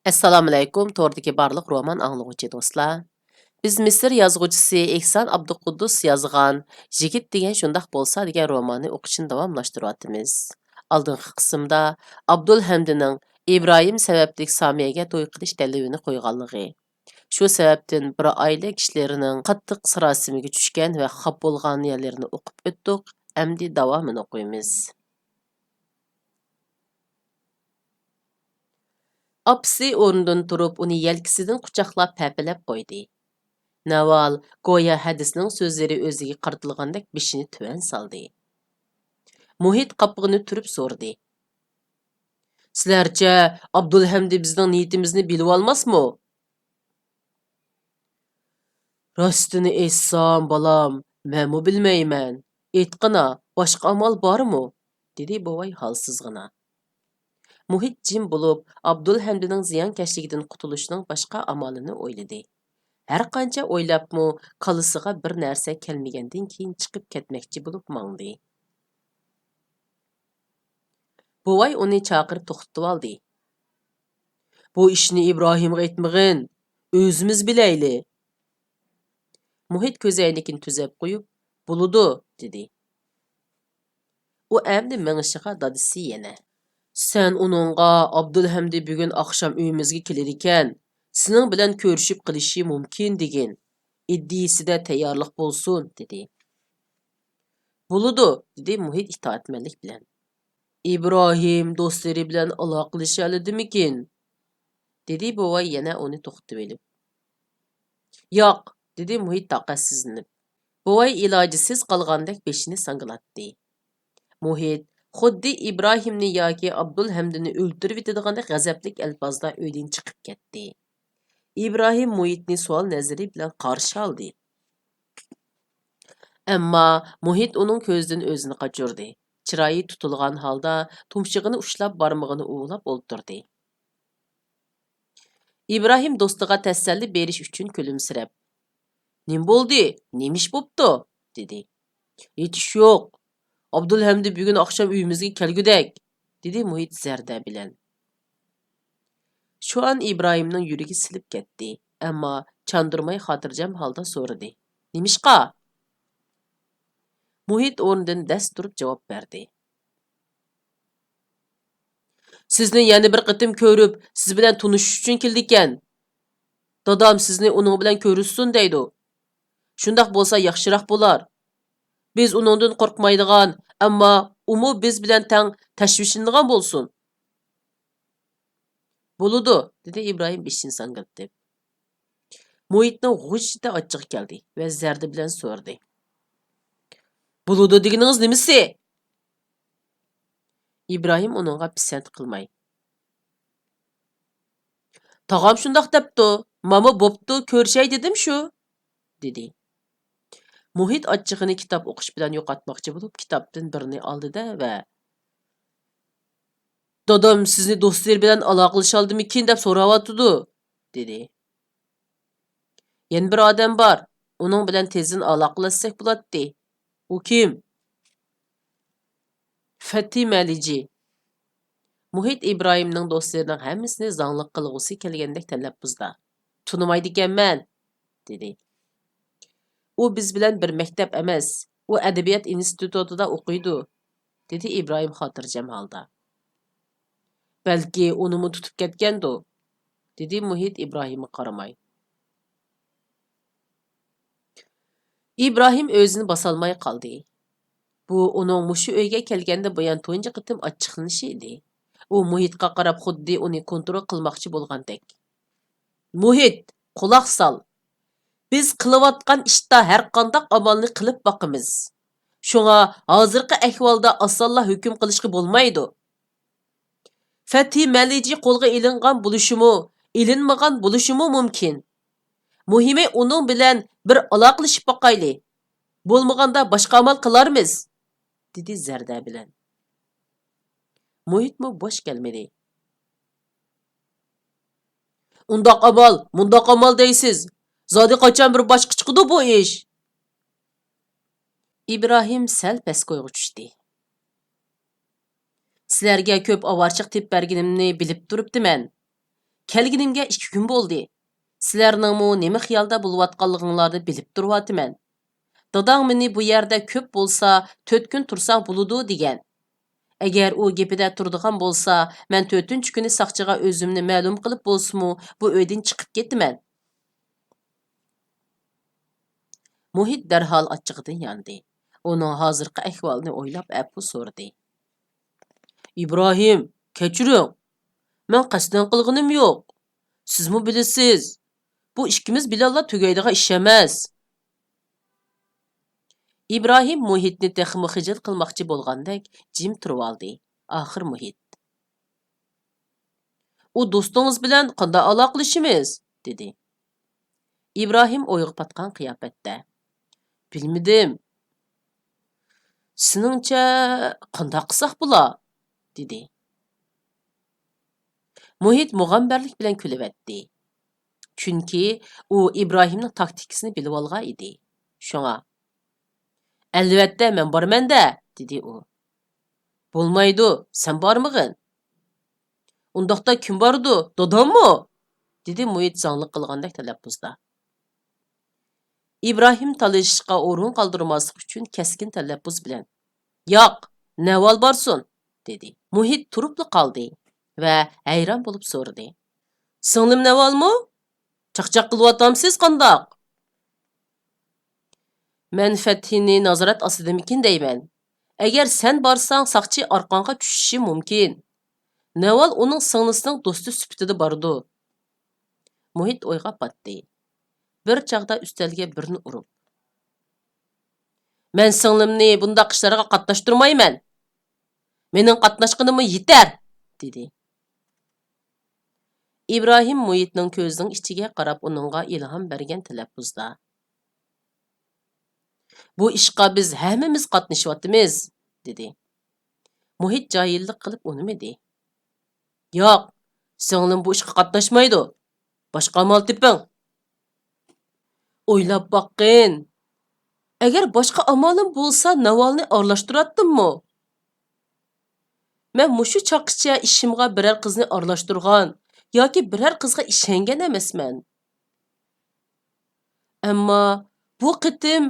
Assalomu alaykum, to'rdagi barliq roman anglag'uchi do'stlar. Biz Misr yozuvchisi Ehson Abduquddus yozgan Yigit degan shundaq bo'lsa degan romanni o'qishni davomlashtiryapmiz. Oldingi qismda Abdulhamdining İbrahim sababli Samiyaga to'y qilish talabini qo'yganligi, shu sababdan bir oila kishilarining qattiq sirosimiga tushgan va xafa bo'lgan yerlarini o'qib o'tdik. Endi davomini o'qiymiz. Apsi o'rnidan turib, uni yelkasidan quchoqlab pəpəlab qo'ydi. Naval go'yo hadisning so'zlari o'ziga qartilgandek beshini tuvan soldi. Muhit qapig'ini turib so'rdi. Sizlarcha Abdulhamdi bizning niyatimizni bilib olmasmi? Rostini aytsam, balam, menmu bilmayman. Aytqina, boshqa amal bormi? dedi bovay holsizgina. Muhit jim bo'lib, Abdulhamdining ziyonkashligidan qutulishining boshqa amalini o'yladi. Har qancha o'ylabmi, qalisiga bir narsa kelmagandan keyin chiqib ketmoqchi bo'lib mangdi. Buvay uni chaqirib to'xtatib oldi. Bu ishni Ibrohimga aytmag'in, o'zimiz bilayli. Muhit ko'zoynakini tuzab qo'yib, "Bo'ludi", dedi. U endi meng'ishiga dadisi yana. "Sen uningga Abdulhamdi bugun oqshom uyimizga kelar ekan, sening bilan ko'rishib qilishi mumkin degan. İddiyasida tayyorlik bo'lsin", dedi. "Bo'ludi", dedi Muhit itoatmanlik bilan. "İbrahim do'stlari bilan aloqalasha oladimikin?" dedi buvay yana uni to'xtatib olib. "Yo'q", dedi Muhit taqatsizlanib. Buvay ilojisiz qolgandek beshini sangilatdi. Muhit xuddi İbrahimni yoki Abdulhamdini o'ltirib yetadigandak g'azablik alfozda uydan chiqib ketdi. İbrahim Muhitni savol nazari bilan qarshi oldi. Ammo Muhit uning ko'zidan o'zini qochirdi. Chiroyi tutilgan holda tumshug'ini ushlab barmog'ini uvlab o'ltirdi. İbrahim do'stiga tasalli berish uchun kulimsirab, "Nim bo'ldi? Nima ish bo'pti?" dedi. "Hech ish yo'q. Abdulhamdi bugun oqshom uyimizga kelgudak", dedi Muhit zarda bilan. Shu an İbrahimning yuragi silib ketdi, ammo chandurmay xotirjam holda so'radi. "Nimishqa?" Muhit o'rnidan dast turib javob berdi. "Sizni yana bir qitim ko'rib, siz bilan tanishish uchun keldik-ekan. Dadam sizni uning bilan ko'rishsin deydi. Shundoq bo'lsa yaxshiroq bo'lar. Biz uningdan qo'rqmaydigan, ammo umu biz bilan tang tashvishlanadigan bo'lsin." "Bo'ludi", dedi İbrahim beshini sangilatib. Muhitning g'ushida achchig'i keldi va zarda bilan so'radi. "Bo'ludi deganingiz nimasi?" İbrahim uningga pisand qilmay. "Tog'am shundoq debdi, mama bo'pti, ko'rishay dedim shu", dedi. Muhit achchig'ini kitob o'qish bilan yo'qotmoqchi bo'lib, kitobdan birini oldi-da va "Dadam sizni do'stlar bilan aloqalasha oldimikin deb so'rayotdi", dedi. "Yana bir odam bor, uning bilan tezdan aloqalashsak bo'ladi". "U kim?" "Fatima Liji". Muhit İbrahimning do'stlarining hammasini zanglik qilg'usi kelgandek talaffuzda. "Tunimaydi ekanman", dedi. "U biz bilan bir maktab emas, u adabiyot institutida o'qiydi", dedi İbrahim xotirjam holda. "Balki unimi tutib ketgandi", dedi Muhit İbrahimga qaramay. İbrahim o'zini bosolmay qoldi. Bu uning mushu uyga kelganda buyon tunji qitim achchiqlanishi edi. U Muhitga qarab xuddi uni kontrol qilmoqchi bo'lgandek. "Muhit, quloq sol. Biz qilayotgan ishda har qanday amalni qilib boqamiz. Shunga hozirgi ahvolda osonla hukm qilishga bo'lmaydi. Fathi Maliji qo'lga ilingan bo'lishimi, ilinmagan bo'lishimi mumkin. Muhimi uning bilan bir aloqalashib boqayli. Bo'lmaganda boshqa amal qilarmiz", dedi zarda bilan. Muhitmi bo'sh kelmadi. "Mundoq amal deysiz. Zodi qachon bir boshqa chiqdi bu ish?" İbrahim sal paskoyga tushdi. "Sizlarga ko'p avarchiq tep berganimni bilib turibdiman. Kelginimge 2 kun boldy. Sizlarningmi nima xiyalda bolayotganliginglarni bilib turyotiman. Dadang meni bu yerda ko'p bolsa 4 kun tursang buludu degan. Agar u gapida turadigan bolsa, men 4-kuni saqchiga o'zimni ma'lum qilib bolsimi, bu uydan chiqib ketaman. Muhit darhol achchig'idan yondi. Uning hozirgi ahvolini o'ylab afu so'radi. İbrahim, kechiring. Men qasddan qilganim yo'q. Sizmi bilasiz? Bu ikkimiz bilanla tugaydigan ish emas. İbrahim Muhitni texmi xijil qilmoqchi bo'lgandek jim turib oldi. Oxir Muhit. U do'stingiz bilan qanday aloqalashimiz? dedi. İbrahim o'yga patgan qiyofatda. Bilmadim. Siningcha qanday qilsaq bo'la? dedi. Muhit mug'ambarlik bilan kulyapti. Chunki u İbrahimning taktikasini bilib olgan edi. Shunga albatta men borman-da, dedi u. Bo'lmaydi, sen bormag'in. Undaqda kim bordi? Dadammi? dedi Muhit zanglik qilgandek talaffuzda. İbrahim talashishga o'rin qoldirmaslik uchun keskin talaffuz bilan "Yo'q, navol borsin", dedi. Muhit turib qoldi va hayron bo'lib so'radi. "Singlim navolmi? Chaqchaq qilyapsiz qandoq?" "Men Fathini nazorat ostidamikin deyman. Agar sen borsang, saqchi orqonga tushishi mumkin. Navol uning singlisining do'sti sifatida bordi." Muhit o'yga patdi. Bir chaqda ustalga birini urib. "Men singlimni bundaq ishlarga qatnashtirmayman. Mening qatnashqanim yetar", dedi. İbrahim Muhitning ko'zining ichiga qarab uningga ilhom bergan talaffuzda. "Bu ishqa biz hammamiz qatnashyapmiz", dedi. Muhit jahillik qilib unimidi. "Yo'q, singlim bu ishga qatnashmaydi. Boshqa amal teping." "O'ylab boqqin. Agar boshqa amalim bo'lsa, navolni aralashtiratdimmi? Men mushu chaqqicha ishimga biror qizni aralashtirgan yoki biror qizga ishongan emasman. Ammo bu qitim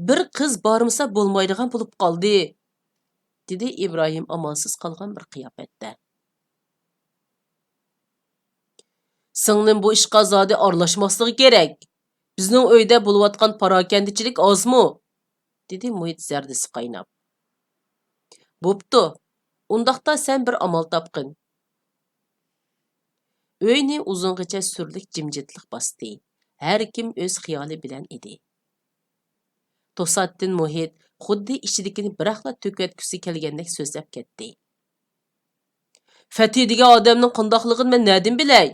bir qiz bormasa bo'lmaydigan bo'lib qoldi", dedi İbrahim amonsiz qolgan bir qiyofatda. "Singlim bu ishga zodi aralashmasligi kerak. Bizning uyda bo'layotgan parokandichilik ozmi?" dedi Muhit zardisi qaynab. "Bo'pti. Undaqda sen bir amal topqin." Uyni uzungacha surlik jimjitlik bosdi. Har kim o'z xiyoli bilan edi. To'satdan Muhit xuddi ichidagini biraqla to'katkusi kelgandek so'zlab ketdi. "Fathi degan odamning qandoqligini men nerdan bilay?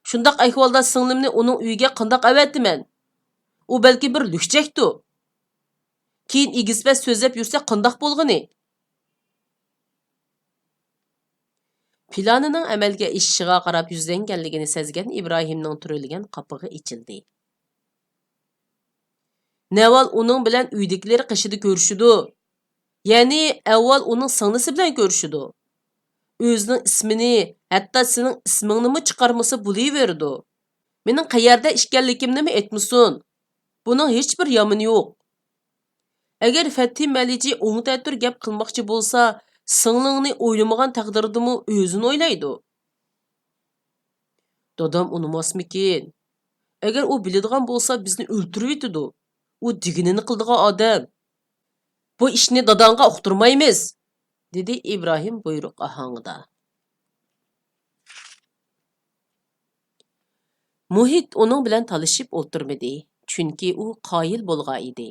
Shundaq ahvolda singlimni uning uyiga qandoq avatdiman? U balki bir lukchakdu. Keyin egispas so'zlab yursa qandoq bo'lg'ini?" Planining amalga oshishiga qarab yuzlanganligini sezgan İbrahimning turilgan qopig'i ichildi. Navol uning bilan uydagilar qishida ko'rishidi. Ya'ni avval uning singlisi bilan ko'rishidi. O'zining ismini, hatto sening ismingni chiqarmasa bo'laverdi. Mening qayerda ishganligimni aytmasin. Buning hech bir yomoni yo'q. Agar Fathi Maliji o'ngtatur gap qilmoqchi bo'lsa, singlingni o'ylamagan taqdirdimi o'zini o'ylaydi. Dadam unumasmikin? Agar u biladigan bo'lsa, bizni o'ltirib yetadi. U diginini qildigan odam. Bu ishni dadanga uqtirmaymiz, dedi İbrahim buyruq ohangida. Muhit uning bilan talishib o'tirmadi, chunki u qoyil bo'lgan edi.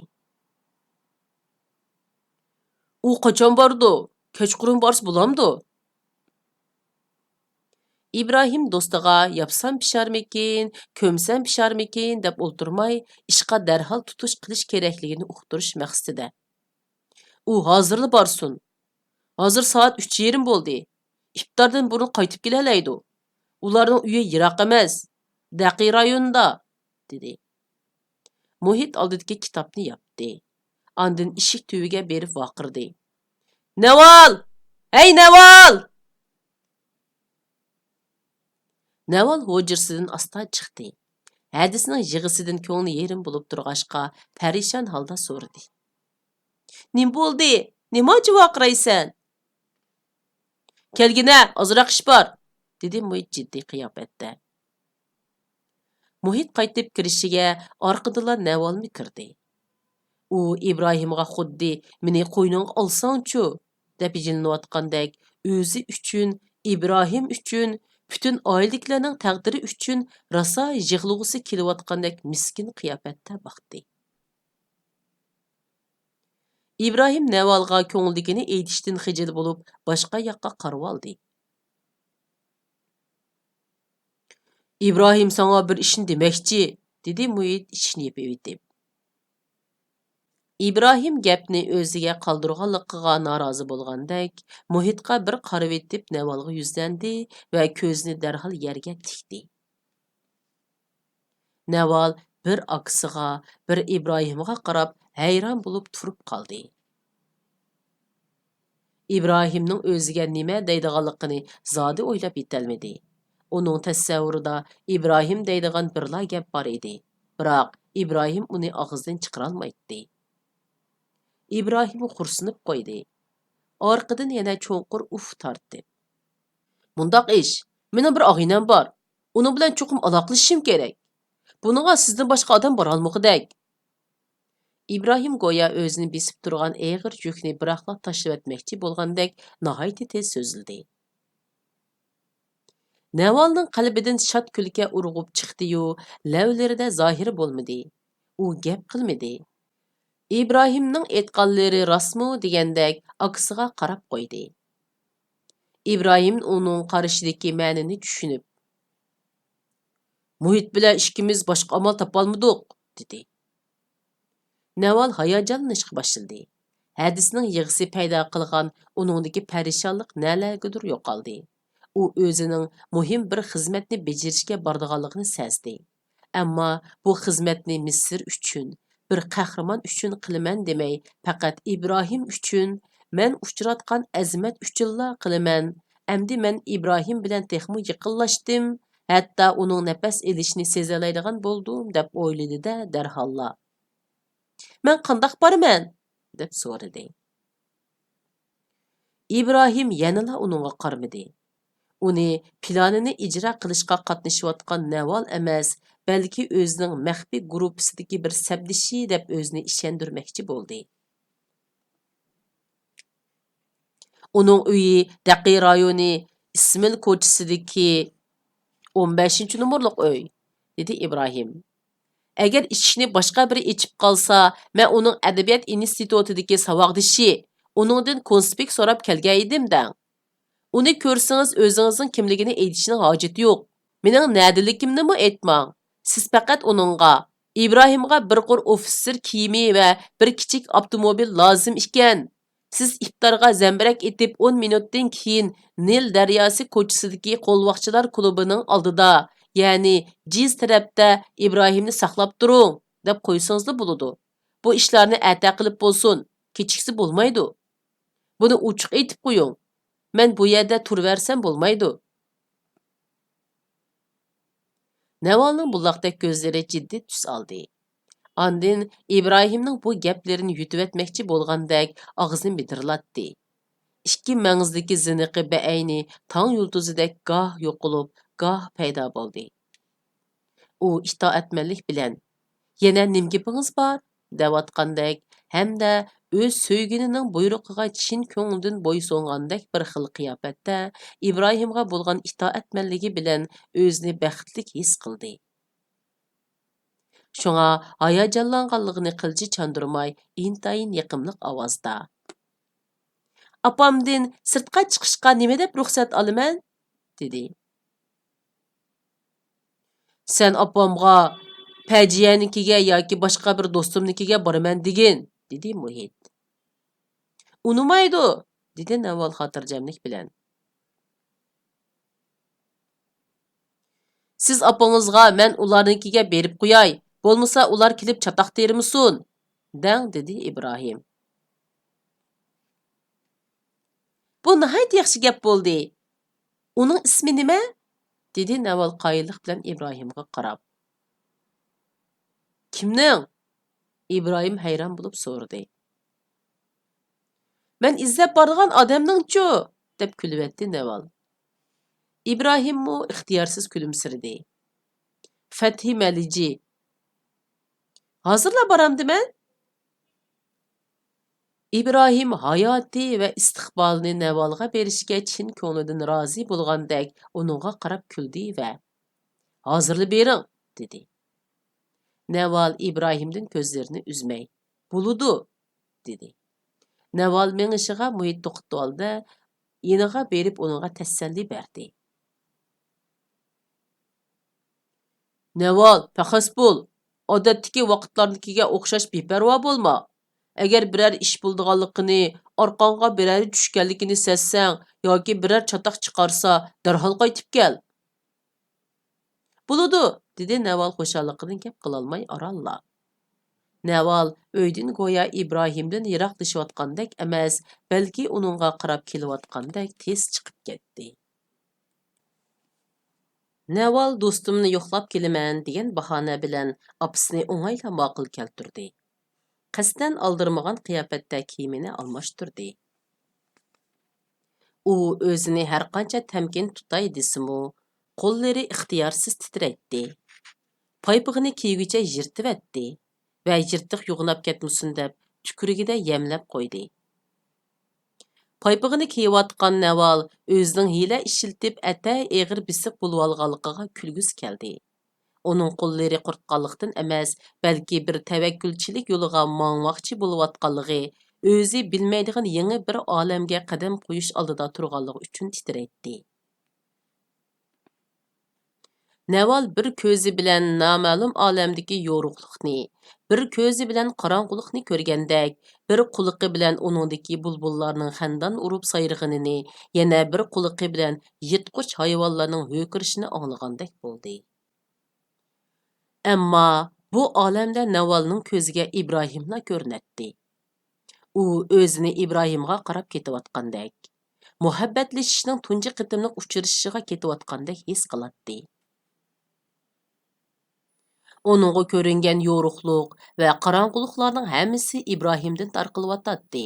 "U qachon bordi? Kechqurun borsa bo'lamdi?" İbrahim do'stiga "Yapsam pisharmikin, ko'msam pisharmikin" deb o'ltirmay, ishqa darhol tutish qilish kerakligini uqtirish maqsadida. "U hozirli borsin. Hozir soat 3:30 bo'ldi. Iftordan burun qaytib kelalaydi. Ularning uyi yiroq emas, Daqi rayonida", dedi. Muhit oldidagi kitobni yopdi. Ondan eshik tuviga berib vaqirdi. "Navol! Hey Navol!" Naval hujrasidan asta chiqdi. Hadisning yig'isidan ko'ngli yerim bo'lib turg'ashqa, parishon holda so'radi. Nim bo'ldi? Nima vaqiraysan? Kelgina, ozroq ish bor, dedi Muhit jiddiy qiyofatda. Muhit qaytib kirishiga orqadala Navalmi kirdi. U Ibrohimga xuddi meni qo'yningga olsang-chu, deb jilinayotgandek, o'zi uchun, Ibrohim uchun, butun oilaliklarning taqdiri uchun rosa yig'lug'isi kelayotgandek miskin qiyofatda boqdi. İbrahim Navalga ko'ngildagini aytishdan xijil bo'lib, boshqa yoqqa qarab oldi. İbrahim sana bir ishni demoqchi, dedi Muhit ishni yepib. İbrahim gapni o'ziga qoldirganligiga norozi bo'lgandek, Muhitga bir qarab etib Navalga yuzlandi va ko'zini darhol yerga tikdi. Naval bir akisiga, bir İbrahimga qarab hayron bo'lib turib qoldi. İbrahimning o'ziga nima deydiganligini zodi o'ylab yetolmadi. Uning tasavvurida İbrahim deydigan birla gap bor edi. Biroq İbrahim uni og'zidan chiqara olmaydi. İbrahim xursinib qo'ydi. Orqadan yana cho'nqur uf tortdi. Mundaq ish, mening bir og'inam bor. Uning bilan cho'qim aloqalashishim kerak. Buningga sizdan boshqa odam bora olmoqdek. İbrahim go'yo o'zini besib turgan eg'ir yukni biroqla tashlab o'tmoqchi bo'lgandek nihoyat tez so'zildi. Navalning qalbidan shod kulga urg'ub chiqdi-yu, lavlarida zohiri bo'lmadi. U gap qilmadi. İbrahimning aytganlari rostmi degandek akisiga qarab qo'ydi. İbrahim uning qarashidagi ma'nini tushunib, Muhit bilan ikkimiz boshqa amal topolmadik, dedi. Naval hayajonlanishga boshladi. Hadisning yig'isi paydo qilgan uningdagi parishonlik nalargadir yo'qoldi. U o'zining muhim bir xizmatni bajarishga bordiganligini sezdi. Ammo bu xizmatni Misr uchun, bir qahramon uchun qilaman demay, faqat İbrahim uchun, men uchratgan azimat uchunla qilaman. Endi men İbrahim bilan texmo yaqinlashdim, hatto uning nafas elishini sezalaydigan bo'ldim deb o'yladi-da darholla. Men qandoq borman? deb so'radi. İbrahim yanala uningga qarmadi. Uni planini ijro qilishga qatnashayotgan Naval emas, balki o'zining maxfiy gruppasidagi bir sabdishi deb o'zini ishontirmoqchi bo'ldi. Uning uyi Daqi rayoni Ismil ko'chasidagi 15-nomerlik uy, dedi İbrahim. Agar ishni boshqa biri ichib qolsa, men uning adabiyot institutidagi savoddishi, uningdan konspekt so'rab kelgan edim dang. Uni ko'rsangiz o'zingizning kimligini aytishning hojati yo'q. Mening nadiligimni aytmang. Siz faqat uningga, İbrahimga bir qor ofitser kiyimi va bir kichik avtomobil lozim ekan. Siz iftorga zambarak etib 10 minutdan keyin Nil daryosi ko'chasidagi qo'lvoqchilar klubining oldida, ya'ni Jiz tarafda İbrahimni saqlab turing, deb qo'ysangiz bo'ladi. Bu ishlarni ata qilib bo'lsin, kechiksa bo'lmaydi. Buni ochiq aytib qo'ying. Men bu yerda turaversam bo'lmaydi. Navalning buloqdek ko'zlari jiddiy tus oldi. Andin İbrahimning bu gaplarini yutib etmoqchi bo'lgandek og'zini bidirlatdi. Ikki mang'izdagi ziniqi beayni tong yulduzidek goh yo'qolib, goh paydo bo'ldi. U itoatmanlik bilan yana nim gapingiz bor deyotgandek hamda o'z so'yginining buyrug'iga chin ko'ngildan bo'ysungandek bir xil qiyofatda İbrahimga bo'lgan itoatmanligi bilan o'zini baxtli his qildi. Shunga hayajonlanganligini qilchi chandurmay intayin yiqimliq ovozda: "Apamdan sirtqa chiqishga nima deb ruxsat olaman?" dedi. "Sen apamga Pajiyanikiga yoki boshqa bir do'stimnikiga boraman degin", dedi Muhit. "Unumaydi", dedi Naval xotirjamlik bilan. "Siz apangizga men ularnikiga berib qo'yay, bo'lmasa ular kelib chatoq termisun", dang, dedi İbrahim. "Bu nihoyat yaxshi gap bo'ldi. Uning ismi nima?" dedi Naval qayırlıq bilan İbrahimga qarab. Kimning? İbrahim hayron bo'lib so'radi. Men izlab borgan odamning-chu, deb kulib etdi Naval. İbrahimmu ixtiyorsiz kulimsirdi. Fethi Melici. Hazırla baramdı men? İbrahim hayati ve istiqbalini Navalga berishga chin ko'nglidan rozi bo'lgandek uningga qarab kuldi va "Hazırlı bering", dedi. Naval İbrahimdan ko'zlarini uzmay, "Buludu", dedi. Naval meng'ishiga muhit to'xtatib oldi, yeniga berib uningga tasalli berdi. Naval, paxas bo'l. Odatdagi vaqtlarnikiga o'xshash beparvo bo'lma. Agar biror ish bo'ldiganligini, orqangga biror tushganligini sezsang yoki biror chatoq chiqarsa, darhol qaytib kel. Buludu, dedi Naval xo'shalligidan gap qilolmay oralla. Naval uydan go'yo İbrahimdan yiroqlashayotgandek emas, balki uningga qarab kelayotgandek tez chiqib ketdi. Naval do'stimni yo'qlab kelaman degan bahona bilan opasini o'ng'ayla ma'qul keltirdi. Qasdan aldirmagan qiyofatda kiyimini almashtirdi. U o'zini har qancha tamkin tutay desimu, qo'llari ixtiyorsiz titraydi. Paypig'ini kiygicha yirtivatdi va yirtiq yo'g'nab ketmasin deb tukurigida yemlab qo'ydi. Paypig'ini kiyayotgan Naval o'zining hiyla ishiltib atay eg'ir bisiq bo'lib olganligiga kulgisi keldi. Uning qo'llari qurtqanlikdan emas, balki bir tavakkülchilik yo'liga mangmoqchi bo'layotganligi, o'zi bilmaydigan yangi bir olamga qadam qo'yish oldida turganligi uchun titraydi. Naval bir ko'zi bilan noma'lum olamdagi yo'ruqlikni, bir ko'zi bilan qorong'ulikni ko'rgandek, bir quliqi bilan uningdagi bulbullarning xandan urib sayrig'inini, yana bir quliqi bilan yirtqich hayvonlarning ho'kirishini anglagandek bo'ldi. Ammo bu olamda Navalning ko'ziga İbrahimla ko'rinatdi. U o'zini İbrahimga qarab ketayotgandek, muhabbatlashishning tunji qitimliq uchrashishiga ketayotgandek his qiladi. Onunğa ko'ringan yo'ruqluq va qorong'uliklarning hammasi İbrahimdan tarqilayotdi.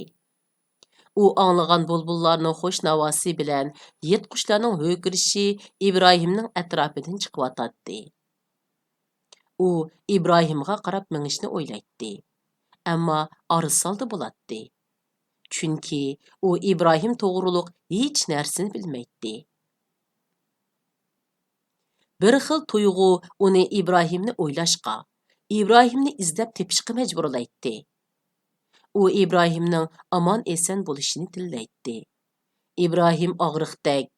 U anglagan bulbullarning xo'sh navosi bilan yirtqichlarning ho'kirishi İbrahimning atrofidan chiqayotdi. U İbrahimga qarab mengishni o'ylaydi. Ammo arisaldi bo'ladi. Chunki u İbrahim to'g'riliq hech narsani bilmaydi. Bir xil tuyg'u uni İbrahimni o'ylashqa, İbrahimni izlab tepishga majburlaydi. U İbrahimning omon eson bo'lishini tillaydi. İbrahim og'riqdak.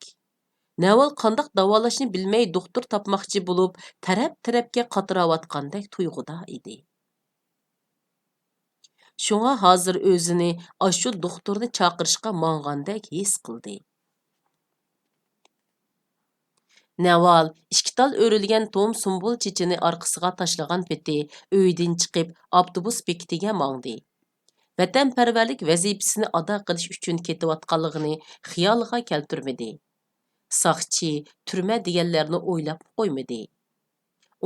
Naval qandoq davolashni bilmay doktor topmoqchi bo'lib, taraf-tarafga qatirayotgandek tuyg'uda edi. Shunga hozir o'zini ashu doktorni chaqirishga mangandek his qildi. Naval ikki tal o'rilgan tom sumbul chechini orqasiga tashlagan peti uydan chiqib avtobus bekitiga mangdi. Vatanparvarlik vazifasini ado qilish uchun ketayotganligini xiyoliga keltirmadi. Saqchi, turma deganlarni o'ylab qo'ymadi.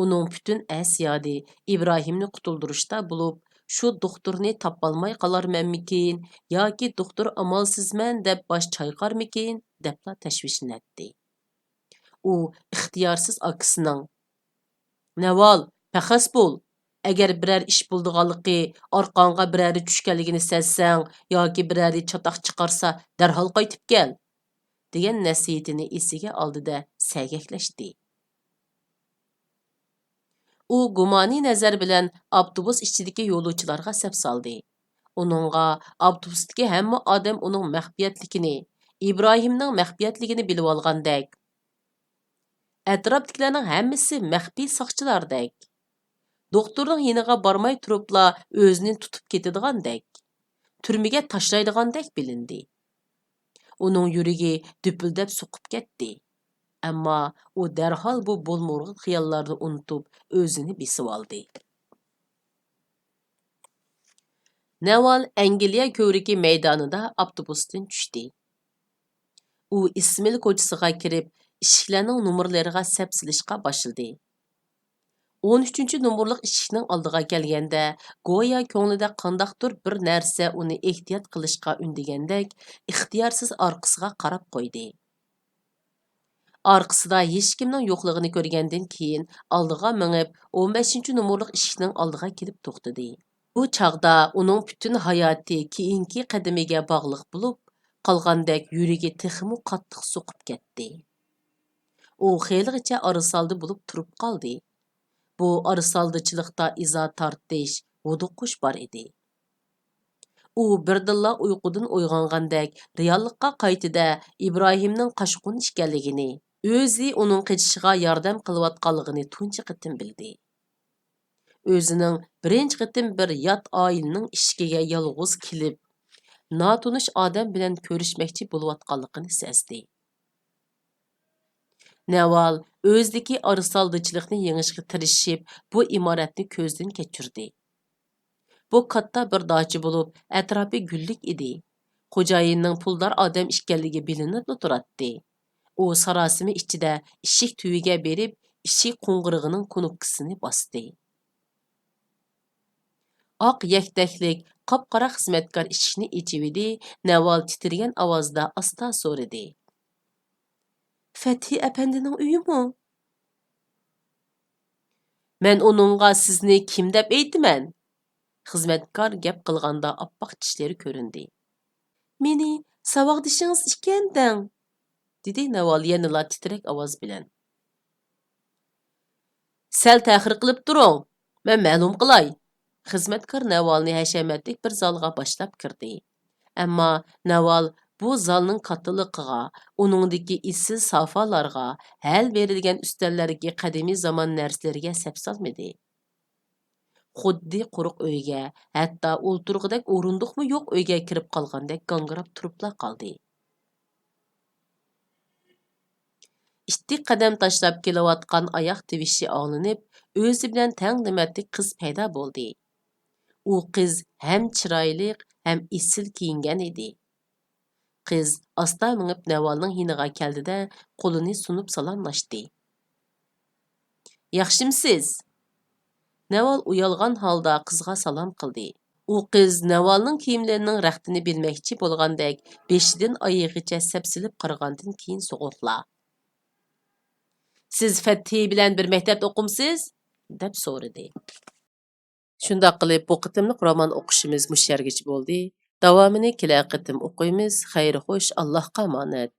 Uning butun asiyodi İbrahimni qutuldirishda bo'lib, shu doktorni topolmay qolarmanmikin yoki doktor amalsizman deb bosh chayqarmikin debla tashvishlanadi. U ixtiyorsiz akisining "Naval, paxas bo'l. Agar biror ish bo'ldiganligi, orqangga birari tushganligini sezsang yoki birari chatoq chiqarsa, darhol qaytib kel", degan nasihatini esiga oldida sagaklashdi. U gumoniy nazar bilan avtobus ichidagi yo'lovchilarga saf soldi. Uningga avtobusdagi hamma odam uning maxfiyatligini, İbrahimning maxfiyatligini bilib olgandek, atrofdagilarning hammasi maxfiy soqchilardek, doktorning yeniga bormay turibla o'zini tutib ketadigandek, turmaga tashlaydigandek bilindi. Uning yuragi düpüldab so'qib ketdi. Ammo u darhol bu bo'lmurg'in xiyollarni unutib, o'zini besib oldi. Naval Angliya ko'rigi maydonida avtobusdan tushdi. U Ismail ko'chasiga kirib, eshiklarning nomerlariga sapsilishga boshladi. 13 nomerlik eshikning oldiga kelganda, go'yo ko'nglida qandaqdir bir narsa uni ehtiyot qilishga undagandek, ixtiyorsiz orqasiga qarab qo'ydi. Orqasida hech kimning yo'qligini ko'rgandan keyin oldiga mingib 15 nomerlik eshikning oldiga kelib to'xtadi. Bu chaqda uning butun hayoti keyingi qadamiga bog'liq bo'lib, qolgandek yuragi texmi qattiq so'qib ketdi. U xeyligacha arisalda bo'lib turib qoldi. Bu arisaldichilikda izo tortish, vuduqish bor edi. U birdilla uyqudan uyg'ongandek reallikqa qaytida Ibrohimning qochqun ekanligini, o'zi uning qechishiga yordam qilayotganligini tunchi qitim bildi. O'zining birinchi qitim bir yot oilaning ishiga yolg'iz kelib, notunish odam bilan ko'rishmoqchi bo'layotganligini sezdi. Naval o'zidagi arisaldichilikni yengishga tirishib, bu imoratni ko'zdan kechirdi. Bu katta bir dacha bo'lib, atrofi gullik edi. Xo'jayinning puldor odam ekanligi bilinib turardi. U sarosima ichida eshik tuviga berib, eshik qo'ng'irig'ining knopkasini bosdi. Oq yaktaklik, qop-qora xizmatkor eshikni ichividi, Naval titragan ovozda asta so'radi. Fethi apandining uyimi? Men uningga sizni kim deb aytaman? Xizmatkor gap qilganda oppoq tishlari ko'rindi. Meni savodishingiz ekan-dang, dedi Naval yanala titrak ovoz bilan. Sal ta'xir qilib turing, men ma'lum qilay. Xizmatkor Navalni hashamatlik bir zalga boshlab kirdi. Ammo Naval bu zalning kattaligiga, uningdagi issiz sofalarga, hal berilgan ustallarga qadimiy zamon narsalariga sap solmadi. Xuddi quruq uyga, hatto o'ltirg'idek o'rindiqmi yo'q uyga kirib qolgandek gangirab turibla qoldi. Ikki qadam tashlab kelayotgan oyoq tivishi og'linib, o'zi bilan tang nimatlik qiz paydo bo'ldi. U qiz ham chiroyli, ham isil kiyingan edi. Qiz asta minib Navalning yiniga keldida qo'lini sunib salomlashdi. Yaxshimisiz? Naval uyalgan holda qizga salom qildi. U qiz Navalning kiyimlarining raqtini bilmoqchi bo'lgandek, beshidan oyog'igacha sapsilib qaragandan keyin so'g'urla. Siz Fethi bilan bir maktabda o'qimsiz? Deb so'radi. Shunda qilib bu qitimliq roman o'qishimiz mush yergacha bo'ldi. Davomini kelar qitim o'qiymiz. Xayr xo'sh, Allohga omonat.